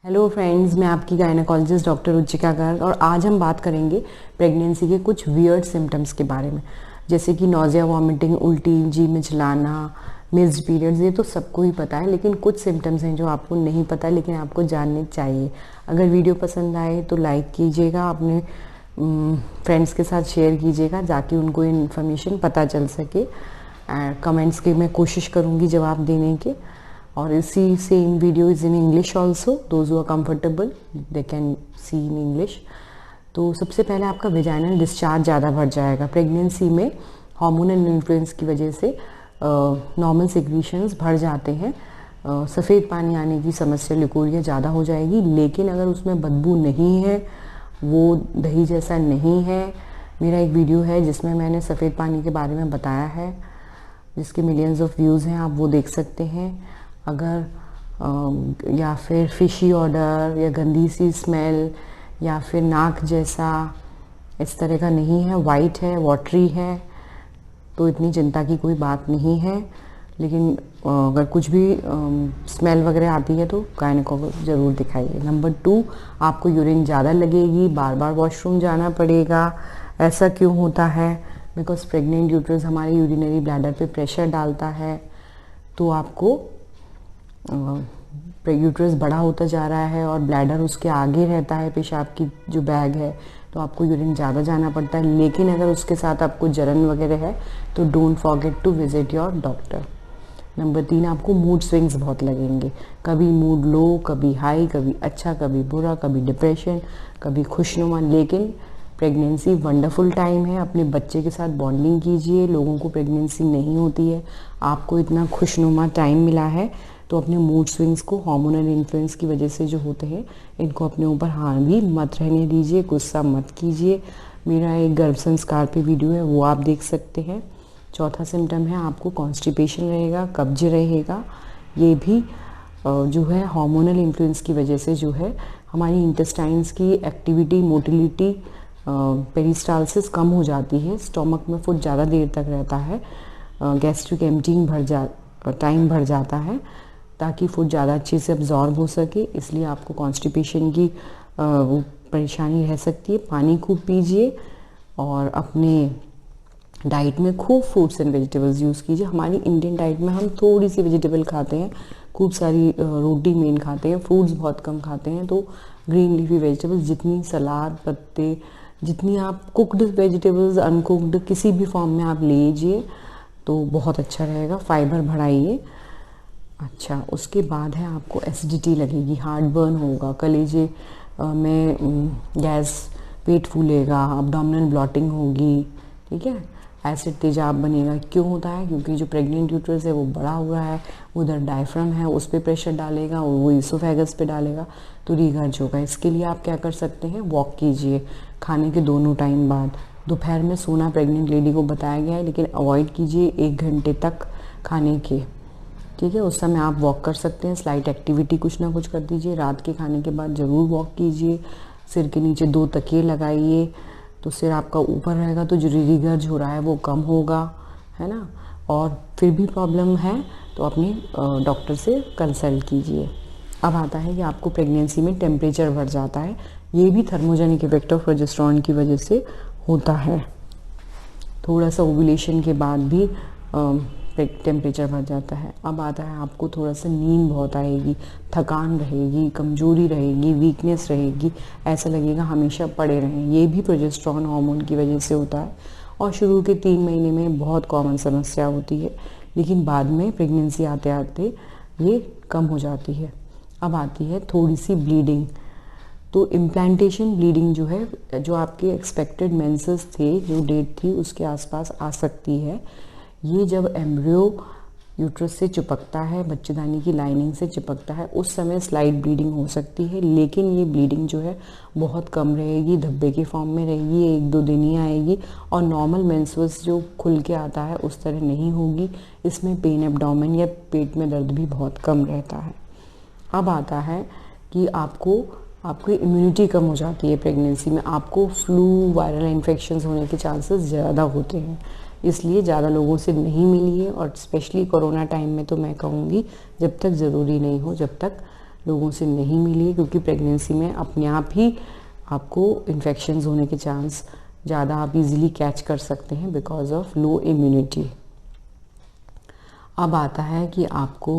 Hello friends, मैं आपकी gynaecologist doctor Ruchika Garg और आज हम बात करेंगे प्रेगनेंसी के कुछ वियर्ड सिम्टम्स के बारे में, जैसे कि नोज़िया, वॉमिटिंग, उल्टी, जी मिचलाना, मिस्ड पीरियड्स। ये तो सबको ही पता है, लेकिन कुछ सिम्टम्स हैं जो आपको नहीं पता है लेकिन आपको जानने चाहिए। अगर वीडियो पसंद आए तो लाइक कीजिएगा, अपने फ्रेंड्स के साथ शेयर कीजिएगा ताकि उनको इन्फॉर्मेशन पता चल सके। कमेंट्स के मैं कोशिश करूँगी जवाब देने के। और इसी same video is in English also, those who are comfortable they can see in English. तो सबसे पहले आपका वेजाइनल डिस्चार्ज ज़्यादा बढ़ जाएगा। प्रेगनेंसी में हार्मोनल इन्फ्लुएंस की वजह से नॉर्मल सिक्रीशंस बढ़ जाते हैं। सफ़ेद पानी आने की समस्या, लिकोरिया ज़्यादा हो जाएगी। लेकिन अगर उसमें बदबू नहीं है, वो दही जैसा नहीं है। मेरा एक वीडियो है जिसमें मैंने सफ़ेद पानी के बारे में बताया है, जिसके मिलियंस ऑफ व्यूज़ हैं, आप वो देख सकते हैं। अगर या फिर फिशी ऑर्डर या गंदी सी स्मेल या फिर नाक जैसा इस तरह का नहीं है, वाइट है, वाटरी है, तो इतनी चिंता की कोई बात नहीं है। लेकिन अगर कुछ भी स्मेल वगैरह आती है तो गायनेकोलॉजिस्ट ज़रूर दिखाइए। नंबर 2, आपको यूरिन ज़्यादा लगेगी, बार बार वॉशरूम जाना पड़ेगा। ऐसा क्यों होता है? बिकॉज प्रेग्नेंट यूट्रस हमारे यूरिनरी ब्लैडर पे प्रेशर डालता है। तो आपको यूट्रस बड़ा होता जा रहा है और ब्लैडर उसके आगे रहता है, पेशाब की जो बैग है, तो आपको यूरिन ज़्यादा जाना पड़ता है। लेकिन अगर उसके साथ आपको जलन वगैरह है तो don't forget to visit your doctor. Number 3, आपको मूड स्विंग्स बहुत लगेंगे। कभी मूड लो, कभी हाई, कभी अच्छा, कभी बुरा, कभी डिप्रेशन, कभी खुशनुमा। लेकिन प्रेगनेंसी वंडरफुल टाइम है, अपने बच्चे के साथ बॉन्डिंग कीजिए। लोगों को प्रेगनेंसी नहीं होती है, आपको इतना खुशनुमा टाइम मिला है, तो अपने मूड स्विंग्स को हार्मोनल इन्फ्लुएंस की वजह से जो होते हैं, इनको अपने ऊपर हावी मत रहने दीजिए, गुस्सा मत कीजिए। मेरा एक गर्भ संस्कार पे वीडियो है, वो आप देख सकते हैं। चौथा सिम्टम है आपको कॉन्स्टिपेशन रहेगा, कब्ज रहेगा। ये भी जो है हार्मोनल इन्फ्लुएंस की वजह से जो है हमारी इंटेस्टाइन्स की एक्टिविटी, मोटिलिटी, पेरिस्टालसिस कम हो जाती है। स्टोमक में फूड ज़्यादा देर तक रहता है, गैस्ट्रिक एम्प्टिंग टाइम बढ़ जाता है ताकि फूड ज़्यादा अच्छे से अब्जॉर्ब हो सके। इसलिए आपको कॉन्स्टिपेशन की परेशानी रह सकती है। पानी खूब पीजिए और अपने डाइट में खूब फ्रूट्स एंड वेजिटेबल्स यूज़ कीजिए। हमारी इंडियन डाइट में हम थोड़ी सी वेजिटेबल खाते हैं, खूब सारी रोटी मेन खाते हैं, फ्रूट्स बहुत कम खाते हैं। तो ग्रीन लीफी वेजिटेबल्स, जितनी सलाद, पत्ते, जितनी आप कुकड वेजिटेबल्स, अनकुकड किसी भी फॉर्म में आप लीजिए तो बहुत अच्छा रहेगा। फाइबर बढ़ाइए। अच्छा, उसके बाद है आपको एसिडिटी लगेगी, हार्ट बर्न होगा, कलेजे में गैस, पेट फूलेगा, अब्डोमिनल ब्लॉटिंग होगी, ठीक है। एसिड तेजाब बनेगा। क्यों होता है? क्योंकि जो प्रेग्नेंट यूट्रस है वो बड़ा हुआ है, उधर डायफ्राम है, उस पर प्रेशर डालेगा और वो इसोफेगस पे डालेगा तो रीगर्ज होगा। इसके लिए आप क्या कर सकते हैं? वॉक कीजिए खाने के दोनों टाइम बाद। दोपहर में सोना प्रेग्नेंट लेडी को बताया गया है, लेकिन अवॉइड कीजिए 1 घंटे तक खाने के, ठीक है। उस समय आप वॉक कर सकते हैं, स्लाइट एक्टिविटी कुछ ना कुछ कर दीजिए। रात के खाने के बाद ज़रूर वॉक कीजिए। सिर के नीचे 2 तकिए लगाइए तो सिर आपका ऊपर रहेगा, तो जो रीगर्ज हो रहा है वो कम होगा, है ना। और फिर भी प्रॉब्लम है तो अपने डॉक्टर से कंसल्ट कीजिए। अब आता है कि आपको प्रेगनेंसी में टेम्परेचर बढ़ जाता है। ये भी थर्मोजेनिक इफेक्ट ऑफ प्रोजेस्टेरोन की वजह से होता है। थोड़ा सा ओव्यूलेशन के बाद भी टेम्परेचर बढ़ जाता है। अब आता है आपको थोड़ा सा नींद बहुत आएगी, थकान रहेगी, कमजोरी रहेगी, वीकनेस रहेगी, ऐसा लगेगा हमेशा पड़े रहें। ये भी प्रोजेस्टेरोन हार्मोन की वजह से होता है और शुरू के 3 महीने में बहुत कॉमन समस्या होती है, लेकिन बाद में प्रेगनेंसी आते आते ये कम हो जाती है। अब आती है थोड़ी सी ब्लीडिंग। तो इम्प्लांटेशन ब्लीडिंग जो है, जो आपके एक्सपेक्टेड मेंसेस थे, जो डेट थी उसके आसपास आ सकती है। ये जब एम्ब्रियो यूट्रस से चिपकता है, बच्चेदानी की लाइनिंग से चिपकता है, उस समय स्लाइट ब्लीडिंग हो सकती है। लेकिन ये ब्लीडिंग जो है बहुत कम रहेगी, धब्बे के फॉर्म में रहेगी, 1-2 दिन ही आएगी और नॉर्मल मेंसेस जो खुल के आता है उस तरह नहीं होगी। इसमें पेन एब्डोमेन या पेट में दर्द भी बहुत कम रहता है। अब आता है कि आपकी इम्यूनिटी कम हो जाती है प्रेगनेंसी में। आपको फ्लू, वायरल इन्फेक्शंस होने के चांसेस ज़्यादा होते हैं, इसलिए ज़्यादा लोगों से नहीं मिलिए। और स्पेशली कोरोना टाइम में तो मैं कहूँगी जब तक ज़रूरी नहीं हो, जब तक लोगों से नहीं मिलिए, क्योंकि प्रेगनेंसी में अपने आप ही आपको इन्फेक्शंस होने के चांस ज़्यादा आप इजीली कैच कर सकते हैं बिकॉज ऑफ लो इम्यूनिटी। अब आता है कि आपको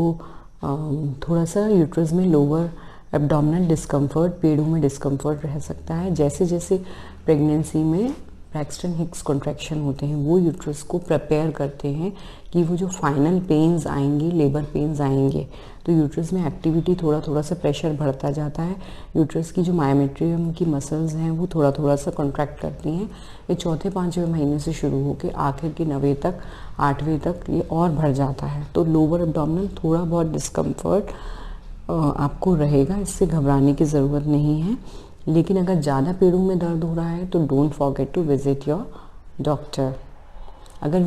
थोड़ा सा यूट्रस में लोअर एब्डोमिनल डिस्कम्फर्ट, पेड़ों में डिस्कम्फर्ट रह सकता है। जैसे जैसे प्रेगनेंसी में ब्रैक्सटन हिक्स कॉन्ट्रैक्शन होते हैं वो यूट्रस को प्रिपेयर करते हैं कि वो जो फाइनल पेन्स आएंगे, लेबर पेन्स आएंगे, तो यूट्रस में एक्टिविटी थोड़ा थोड़ा सा प्रेशर बढ़ता जाता है। यूट्रस की जो मायोमेट्रियम की मसल्स हैं वो थोड़ा थोड़ा सा कॉन्ट्रैक्ट करती हैं। ये चौथे पाँचवें महीने से शुरू होकर आखिर के 9वें तक 8वें तक ये और बढ़ जाता है। तो लोअर एब्डोमिनल थोड़ा बहुत डिस्कम्फर्ट आपको रहेगा, इससे घबराने की ज़रूरत नहीं है। लेकिन अगर ज़्यादा पेड़ों में दर्द हो रहा है तो don't forget to visit your doctor. अगर